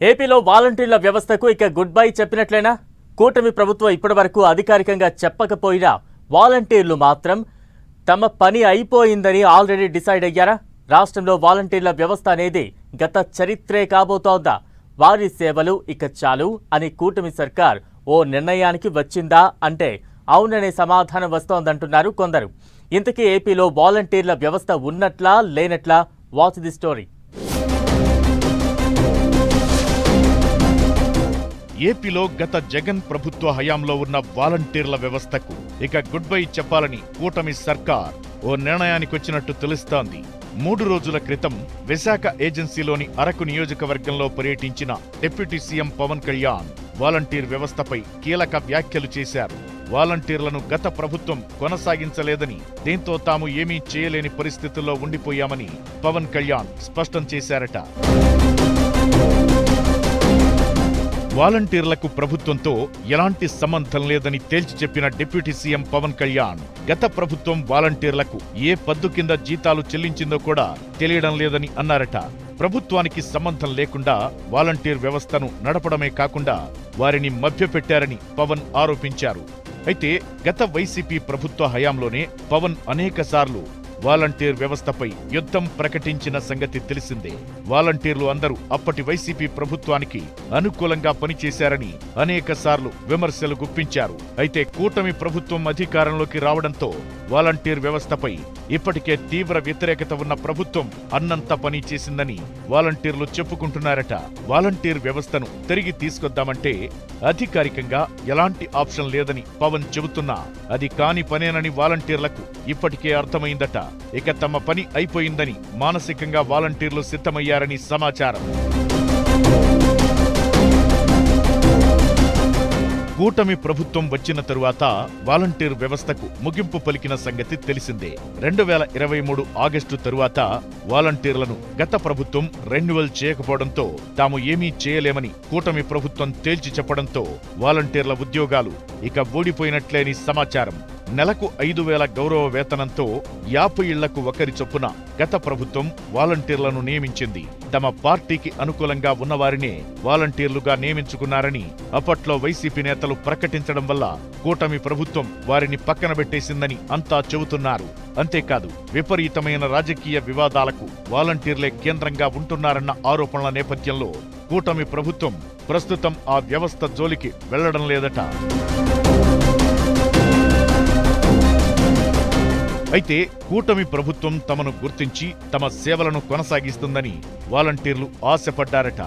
ఏపీలో వాలంటీర్ల వ్యవస్థకు ఇక గుడ్ బై చెప్పినట్లేనా? కూటమి ప్రభుత్వం ఇప్పటివరకు అధికారికంగా చెప్పకపోయినా వాలంటీర్లు మాత్రం తమ పని అయిపోయిందని ఆల్రెడీ డిసైడ్ అయ్యారా? రాష్ట్రంలో వాలంటీర్ల వ్యవస్థ అనేది గత చరిత్రే కాబోతోందా? వారి సేవలు ఇక చాలు అని కూటమి సర్కార్ ఓ నిర్ణయానికి వచ్చిందా అంటే అవుననే సమాధానం వస్తోందంటున్నారు కొందరు. ఇంతకీ ఏపీలో వాలంటీర్ల వ్యవస్థ ఉన్నట్లా లేనట్లా? Watch the story. ఏపీలో గత జగన్ ప్రభుత్వ హయాంలో ఉన్న వాలంటీర్ల వ్యవస్థకు ఇక గుడ్ బై చెప్పాలని కూటమి సర్కార్ ఓ నిర్ణయానికొచ్చినట్టు తెలుస్తోంది. 3 రోజుల క్రితం విశాఖ ఏజెన్సీలోని అరకు నియోజకవర్గంలో పర్యటించిన deputy CM Pawan Kalyan volunteer వ్యవస్థపై కీలక వ్యాఖ్యలు చేశారు. వాలంటీర్లను గత ప్రభుత్వం కొనసాగించలేదని, దీంతో తాము ఏమీ చేయలేని పరిస్థితుల్లో ఉండిపోయామని పవన్ కళ్యాణ్ స్పష్టం చేశారట. వాలంటీర్లకు ప్రభుత్వంతో ఎలాంటి సంబంధం లేదని తేల్చి చెప్పిన డిప్యూటీ సీఎం పవన్ కళ్యాణ్ గత ప్రభుత్వం వాలంటీర్లకు ఏ పద్దు కింద జీతాలు చెల్లించిందో కూడా తెలియడం లేదని అన్నారట. ప్రభుత్వానికి సంబంధం లేకుండా వాలంటీర్ వ్యవస్థను నడపడమే కాకుండా వారిని మభ్యపెట్టారని పవన్ ఆరోపించారు. అయితే గత వైసీపీ ప్రభుత్వ హయాంలోనే పవన్ అనేకసార్లు వాలంటీర్ వ్యవస్థపై యుద్ధం ప్రకటించిన సంగతి తెలిసిందే. వాలంటీర్లు అందరూ అప్పటి వైసీపీ ప్రభుత్వానికి అనుకూలంగా పనిచేశారని అనేకసార్లు విమర్శలు గుప్పించారు. అయితే కూటమి ప్రభుత్వం అధికారంలోకి రావడంతో వాలంటీర్ వ్యవస్థపై ఇప్పటికే తీవ్ర వ్యతిరేకత ఉన్న ప్రభుత్వం అన్నంత పని చేసిందని వాలంటీర్లు చెప్పుకుంటున్నారట. వాలంటీర్ వ్యవస్థను తిరిగి తీసుకొద్దామంటే అధికారికంగా ఎలాంటి ఆప్షన్ లేదని పవన్ చెబుతున్నా అది కాని పనేనని వాలంటీర్లకు ఇప్పటికే అర్థమైందట. ఇక తమ పని అయిపోయిందని మానసికంగా వాలంటీర్లు సిద్ధమయ్యారని సమాచారం. కూటమి ప్రభుత్వం వచ్చిన తరువాత వాలంటీర్ వ్యవస్థకు ముగింపు పలికిన సంగతి తెలిసిందే. 2023 ఆగస్టు తరువాత వాలంటీర్లను గత ప్రభుత్వం రెన్యువల్ చేయకపోవడంతో తాము ఏమీ చేయలేమని కూటమి ప్రభుత్వం తేల్చి చెప్పడంతో వాలంటీర్ల ఉద్యోగాలు ఇక ఊడిపోయినట్లేని సమాచారం. నెలకు 5,000 గౌరవ వేతనంతో 50 ఇళ్లకు ఒకరి చొప్పున గత ప్రభుత్వం వాలంటీర్లను నియమించింది. తమ పార్టీకి అనుకూలంగా ఉన్నవారినే వాలంటీర్లుగా నియమించుకున్నారని అప్పట్లో వైసీపీ నేతలు ప్రకటించడం వల్ల కూటమి ప్రభుత్వం వారిని పక్కనబెట్టేసిందని అంతా చెబుతున్నారు. అంతేకాదు విపరీతమైన రాజకీయ వివాదాలకు వాలంటీర్లే కేంద్రంగా ఉంటున్నారన్న ఆరోపణల నేపథ్యంలో కూటమి ప్రభుత్వం ప్రస్తుతం ఆ వ్యవస్థ జోలికి వెళ్లడం లేదట. అయితే కూటమి ప్రభుత్వం తమను గుర్తించి తమ సేవలను కొనసాగిస్తుందని వాలంటీర్లు ఆశపడ్డారట.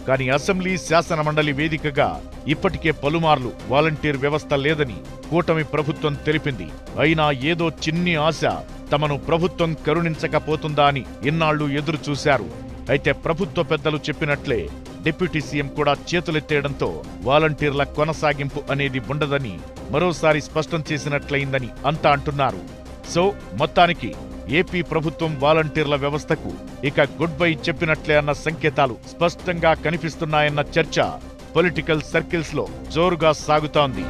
కానీ అసెంబ్లీ శాసనమండలి వేదికగా ఇప్పటికే పలుమార్లు వాలంటీర్ వ్యవస్థ లేదని కూటమి ప్రభుత్వం తెలిపింది. అయినా ఏదో చిన్ని ఆశ తమను ప్రభుత్వం కరుణించకపోతుందా అని ఇన్నాళ్లు ఎదురు చూశారు. అయితే ప్రభుత్వ పెద్దలు చెప్పినట్లే డిప్యూటీ సీఎం కూడా చేతులెత్తేయడంతో వాలంటీర్ల కొనసాగింపు అనేది ఉండదని మరోసారి స్పష్టం చేసినట్లయిందని అంతా అంటున్నారు. సో మొత్తానికి ఏపీ ప్రభుత్వం వాలంటీర్ల వ్యవస్థకు ఇక గుడ్ బై చెప్పినట్లే అన్న సంకేతాలు స్పష్టంగా కనిపిస్తున్నాయన్న చర్చ పొలిటికల్ సర్కిల్స్ లో జోరుగా సాగుతోంది.